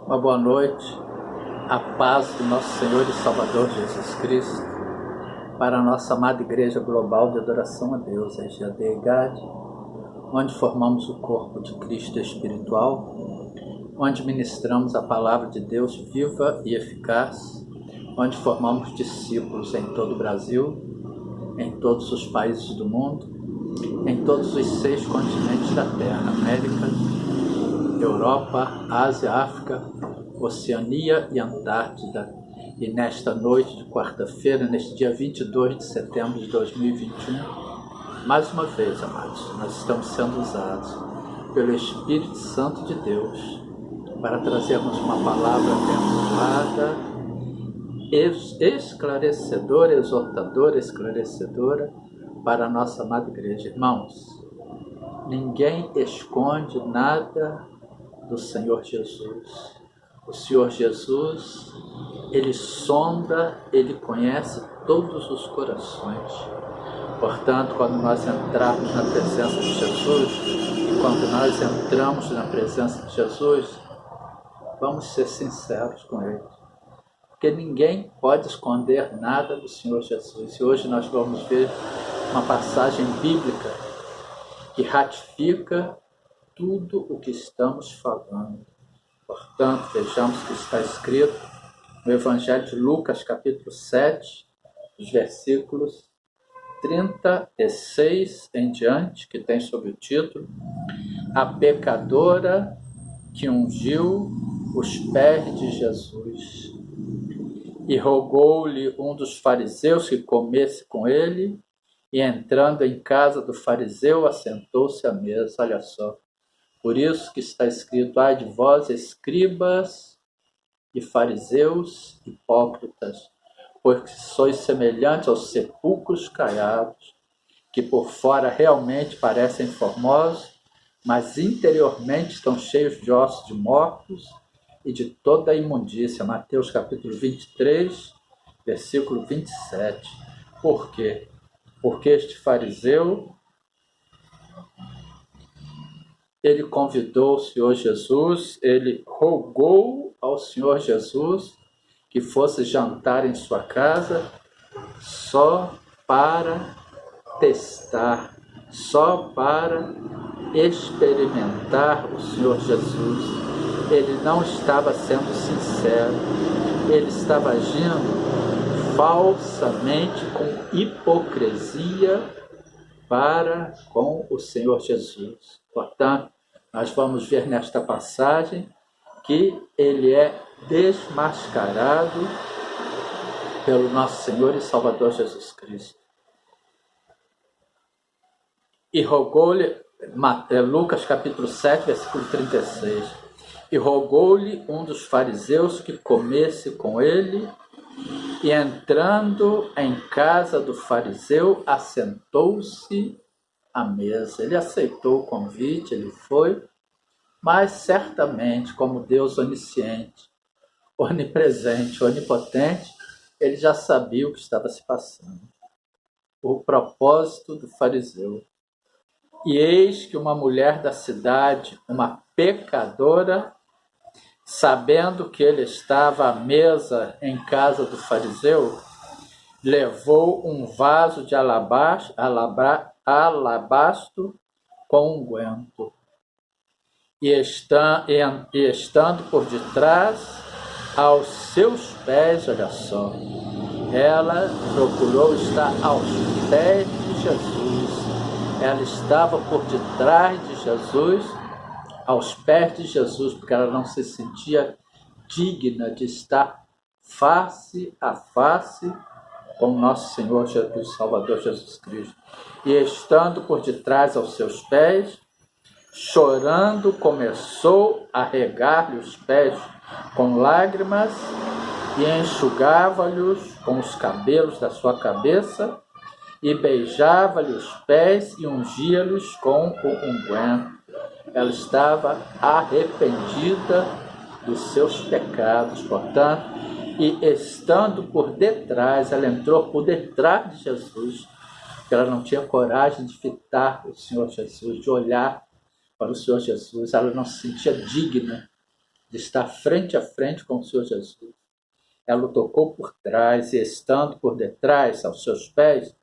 Uma boa noite, a paz do nosso Senhor e Salvador Jesus Cristo, para a nossa amada Igreja Global de Adoração a Deus, a EGAD, onde formamos o corpo de Cristo espiritual, onde ministramos a palavra de Deus viva e eficaz, onde formamos discípulos em todo o Brasil, em todos os países do mundo, em todos os 6 continentes da Terra, América, Europa, Ásia, África, Oceania e Antártida. E nesta noite de quarta-feira, neste dia 22 de setembro de 2021, mais uma vez, amados, nós estamos sendo usados pelo Espírito Santo de Deus para trazermos uma palavra abençoada, esclarecedora, exortadora, esclarecedora para a nossa amada igreja. Irmãos, ninguém esconde nada do Senhor Jesus. O Senhor Jesus, Ele sonda, Ele conhece todos os corações. Portanto, quando nós entrarmos na presença de Jesus, e quando nós entramos na presença de Jesus, vamos ser sinceros com Ele. Porque ninguém pode esconder nada do Senhor Jesus. E hoje nós vamos ver uma passagem bíblica que ratifica tudo o que estamos falando. Portanto, vejamos o que está escrito no Evangelho de Lucas, capítulo 7, os versículos 36 em diante, que tem sob o título A Pecadora que ungiu os pés de Jesus. E rogou-lhe um dos fariseus que comesse com ele, e entrando em casa do fariseu, assentou-se à mesa. Olha só. Por isso que está escrito: ai de vós, escribas e fariseus hipócritas, porque sois semelhantes aos sepulcros caiados, que por fora realmente parecem formosos, mas interiormente estão cheios de ossos de mortos e de toda a imundícia. Mateus capítulo 23, versículo 27. Por quê? Porque este fariseu, ele convidou o Senhor Jesus, ele rogou ao Senhor Jesus que fosse jantar em sua casa só para testar, só para experimentar o Senhor Jesus. Ele não estava sendo sincero, ele estava agindo falsamente, com hipocrisia para com o Senhor Jesus. Portanto, nós vamos ver nesta passagem que ele é desmascarado pelo nosso Senhor e Salvador Jesus Cristo. E rogou-lhe, Lucas capítulo 7, versículo 36, e rogou-lhe um dos fariseus que comesse com ele, e entrando em casa do fariseu, assentou-se à mesa. Ele aceitou o convite, ele foi, mas certamente, como Deus onisciente, onipresente, onipotente, ele já sabia o que estava se passando, o propósito do fariseu. E eis que uma mulher da cidade, uma pecadora, sabendo que ele estava à mesa em casa do fariseu, levou um vaso de alabastro com unguento. E estando por detrás, aos seus pés, olha só, ela procurou estar aos pés de Jesus. Ela estava por detrás de Jesus, aos pés de Jesus, porque ela não se sentia digna de estar face a face com o nosso Senhor e Salvador Jesus Cristo. E estando por detrás aos seus pés, chorando, começou a regar-lhe os pés com lágrimas e enxugava-lhes com os cabelos da sua cabeça e beijava-lhe os pés e ungia-lhes com o unguento. Ela estava arrependida dos seus pecados, portanto, e estando por detrás, ela entrou por detrás de Jesus, porque ela não tinha coragem de fitar o Senhor Jesus, de olhar para o Senhor Jesus, ela não se sentia digna de estar frente a frente com o Senhor Jesus. Ela o tocou por trás e, estando por detrás, aos seus pés,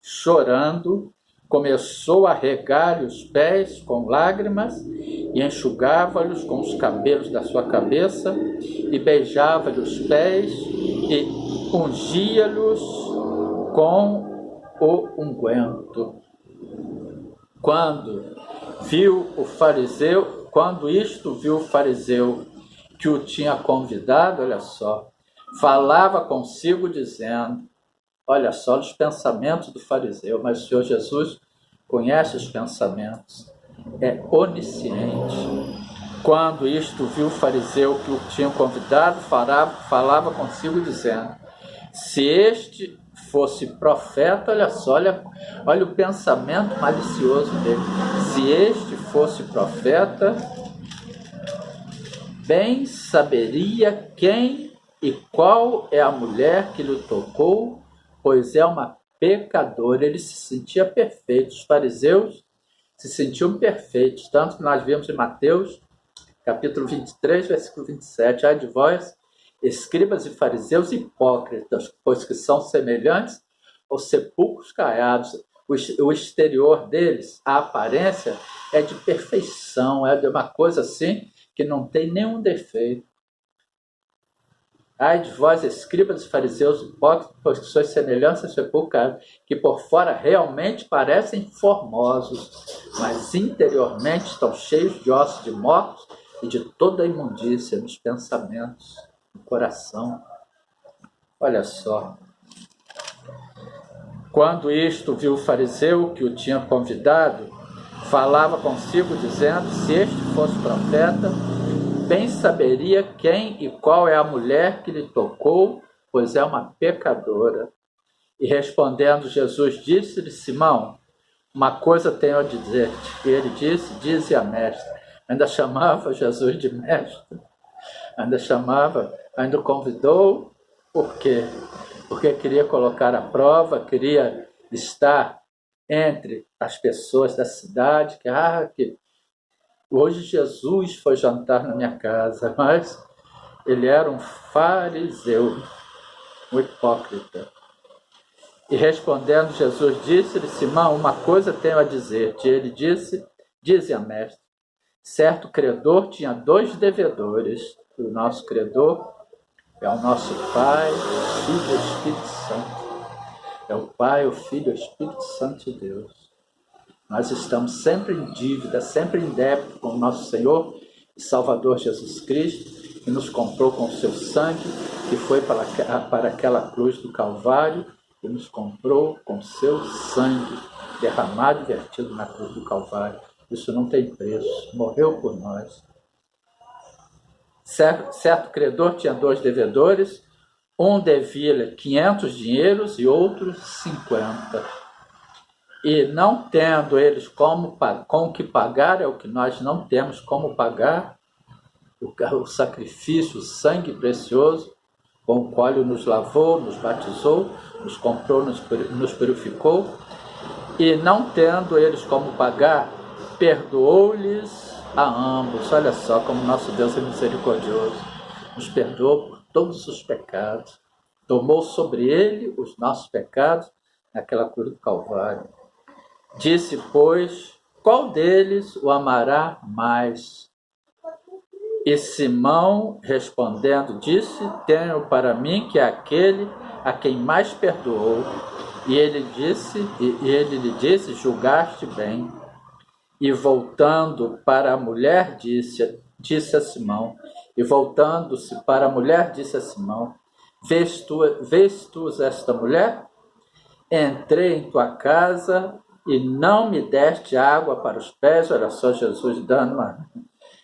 chorando, começou a regar-lhe os pés com lágrimas e enxugava-lhes com os cabelos da sua cabeça e beijava-lhe os pés e ungia-lhes com o unguento. Quando isto viu o fariseu que o tinha convidado, olha só, falava consigo dizendo, olha só os pensamentos do fariseu, mas o Senhor Jesus conhece os pensamentos, é onisciente. Quando isto viu o fariseu que o tinha convidado, falava consigo dizendo, se este fosse profeta, olha só, olha o pensamento malicioso dele, se este fosse profeta, bem saberia quem e qual é a mulher que lhe tocou, pois é uma pecadora. Ele se sentia perfeito. Os fariseus se sentiam perfeitos, tanto que nós vemos em Mateus, capítulo 23, versículo 27, ai de vós, escribas e fariseus hipócritas, pois que são semelhantes aos sepulcros caiados. O exterior deles, a aparência, é de perfeição, é de uma coisa assim que não tem nenhum defeito. Ai de vós, escribas e fariseus hipócritas, pois que sois semelhantes a sepulcros, que por fora realmente parecem formosos, mas interiormente estão cheios de ossos de mortos e de toda a imundícia nos pensamentos, no coração. Olha só. Quando isto viu o fariseu que o tinha convidado, falava consigo dizendo, se este fosse profeta, bem saberia quem e qual é a mulher que lhe tocou, pois é uma pecadora. E respondendo Jesus, disse-lhe, Simão, uma coisa tenho a dizer-te. E ele disse, dize a mestre. Ainda chamava Jesus de mestre. Ainda o convidou. Por quê? Porque queria colocar à prova, queria estar entre as pessoas da cidade, que hoje Jesus foi jantar na minha casa, mas ele era um fariseu, um hipócrita. E respondendo, Jesus disse-lhe, Simão, uma coisa tenho a dizer-te. Ele disse, dize a mestre, certo credor tinha 2 devedores. O nosso credor é o nosso Pai, o Filho e o Espírito Santo. É o Pai, o Filho e o Espírito Santo de Deus. Nós estamos sempre em dívida, sempre em débito com o nosso Senhor e Salvador Jesus Cristo, que nos comprou com o seu sangue, que foi para aquela cruz do Calvário, que nos comprou com o seu sangue derramado e vertido na cruz do Calvário. Isso não tem preço, morreu por nós. Certo credor tinha 2 devedores, um devia 500 dinheiros e outro 50. E não tendo eles com o que pagar, é o que nós não temos como pagar, o sacrifício, o sangue precioso, com o qual ele nos lavou, nos batizou, nos comprou, nos purificou, e não tendo eles como pagar, perdoou-lhes a ambos. Olha só como nosso Deus é misericordioso, nos perdoou por todos os pecados, tomou sobre ele os nossos pecados naquela cruz do Calvário. Disse, pois, qual deles o amará mais? E Simão, respondendo, disse, tenho para mim que é aquele a quem mais perdoou. E ele lhe disse, julgaste bem. E voltando para a mulher, disse a Simão, e voltando-se para a mulher, disse a Simão, vês tu esta mulher? Entrei em tua casa e não me deste água para os pés. Olha só Jesus dando uma...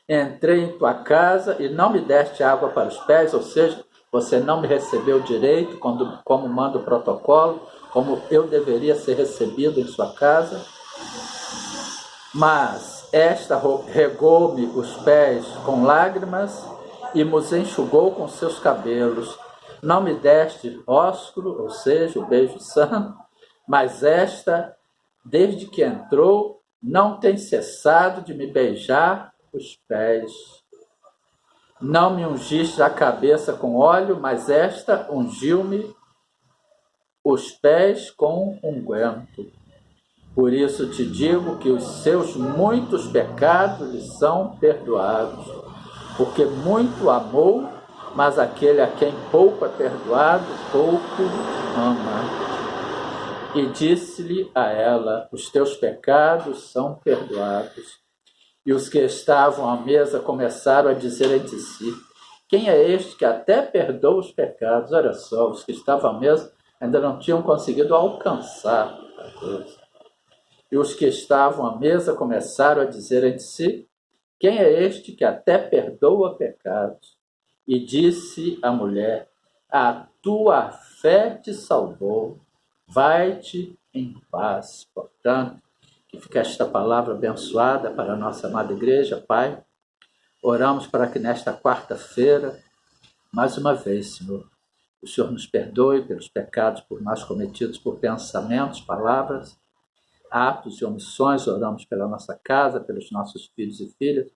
Entrei em tua casa e não me deste água para os pés, ou seja, você não me recebeu direito, como manda o protocolo, como eu deveria ser recebido em sua casa. Mas esta regou-me os pés com lágrimas e nos enxugou com seus cabelos. Não me deste ósculo, ou seja, o beijo santo, mas esta, desde que entrou, não tem cessado de me beijar os pés. Não me ungiste a cabeça com óleo, mas esta ungiu-me os pés com unguento. Por isso te digo que os seus muitos pecados lhe são perdoados, porque muito amou, mas aquele a quem pouco é perdoado, pouco ama. E disse-lhe a ela: os teus pecados são perdoados. E os que estavam à mesa começaram a dizer entre si: quem é este que até perdoa os pecados? Olha só, os que estavam à mesa ainda não tinham conseguido alcançar a coisa. E os que estavam à mesa começaram a dizer entre si: quem é este que até perdoa pecados? E disse a mulher: a tua fé te salvou, vai-te em paz. Portanto, que fique esta palavra abençoada para a nossa amada igreja, Pai. Oramos para que nesta quarta-feira, mais uma vez, Senhor, o Senhor nos perdoe pelos pecados por nós cometidos por pensamentos, palavras, atos e omissões. Oramos pela nossa casa, pelos nossos filhos e filhas,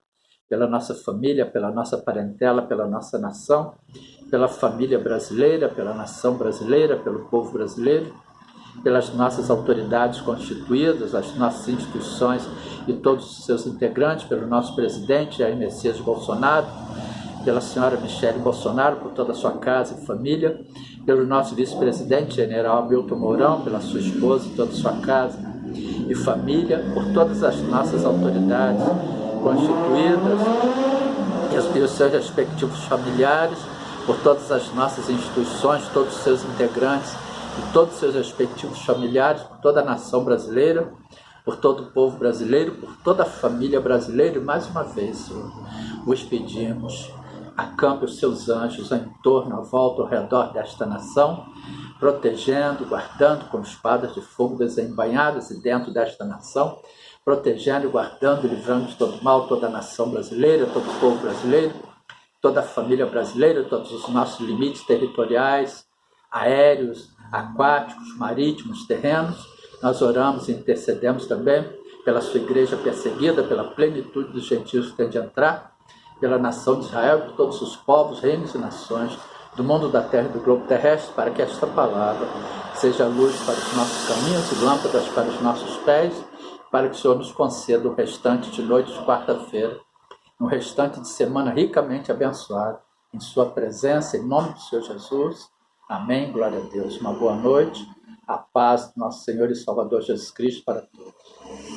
pela nossa família, pela nossa parentela, pela nossa nação, pela família brasileira, pela nação brasileira, pelo povo brasileiro, pelas nossas autoridades constituídas, as nossas instituições e todos os seus integrantes, pelo nosso presidente Jair Messias Bolsonaro, pela senhora Michele Bolsonaro, por toda a sua casa e família, pelo nosso vice-presidente general Hamilton Mourão, pela sua esposa e toda a sua casa e família, por todas as nossas autoridades constituídas e os seus respectivos familiares, por todas as nossas instituições, todos os seus integrantes e todos os seus respectivos familiares, por toda a nação brasileira, por todo o povo brasileiro, por toda a família brasileira. E mais uma vez, Senhor, vos pedimos, acampe os seus anjos em torno, à volta, ao redor desta nação, protegendo, guardando com espadas de fogo desembainhadas e dentro desta nação, protegendo, guardando, livrando de todo mal toda a nação brasileira, todo o povo brasileiro, toda a família brasileira, todos os nossos limites territoriais, aéreos, aquáticos, marítimos, terrenos. Nós oramos e intercedemos também pela sua igreja perseguida, pela plenitude dos gentios que tem de entrar, pela nação de Israel, por todos os povos, reinos e nações do mundo, da terra e do globo terrestre, para que esta palavra seja luz para os nossos caminhos e lâmpadas para os nossos pés, para que o Senhor nos conceda o restante de noite de quarta-feira, um restante de semana ricamente abençoado, em sua presença, em nome do Senhor Jesus. Amém, glória a Deus. Uma boa noite, a paz do nosso Senhor e Salvador Jesus Cristo para todos.